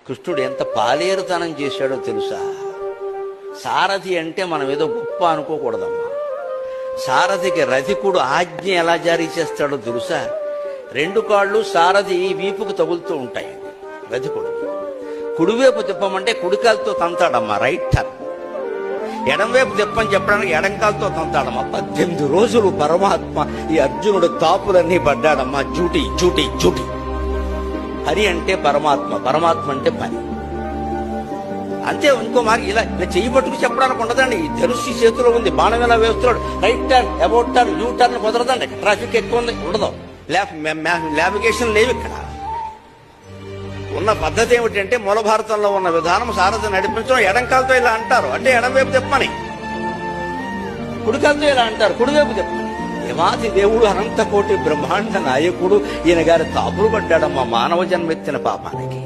కృష్ణుడు ఎంత పాలేరుతనం చేశాడో తెలుసా? సారథి అంటే మనం ఏదో గొప్ప అనుకోకూడదమ్మా. సారథికి రథికుడు ఆజ్ఞ ఎలా జారీ చేస్తాడో తెలుసా? రెండు కాళ్ళు సారథి వీపుకు తగులుతూ ఉంటాయి. రథికుడు కుడివైపు తిప్పమంటే కుడికాలతో తంతాడమ్మా, రైట్ టర్న్. ఎడంవైపు తిప్పని చెప్పడానికి ఎడంకాలతో తంతాడమ్మా. 18 రోజులు పరమాత్మ ఈ అర్జునుడు తాపులన్నీ పడ్డాడమ్మా. జూటి జూటి జూటి. హరి అంటే పరమాత్మ, పరమాత్మ అంటే పని. అంతే. ఇంకో మాట ఇలా చెయ్యి పట్టుకు చెప్పడానికి ఉండదండి. ఈ ధనుస్సు చేతిలో ఉంది, బాణం ఎలా వేస్తున్నాడు. Right turn, about turn, you turn కుదరదండి. ట్రాఫిక్ ఎక్కువ ఉంది, ఉండదు. నావిగేషన్ లేవు ఇక్కడ. ఉన్న పద్ధతి ఏమిటంటే మూల భారతంలో ఉన్న విధానం సారథి నడిపించడం. ఎడంకాలతో ఇలా అంటారు అంటే ఎడంవైపు తిప్పని, కుడికాలతో ఇలా అంటారు కుడివైపు తిప్పని. దేవాది దేవుడు అనంత కోటి బ్రహ్మాండ నాయకుడు ఈయన గారి తాపులు పడ్డాడమ్మా మానవ జన్మెత్తిన పాపానికి.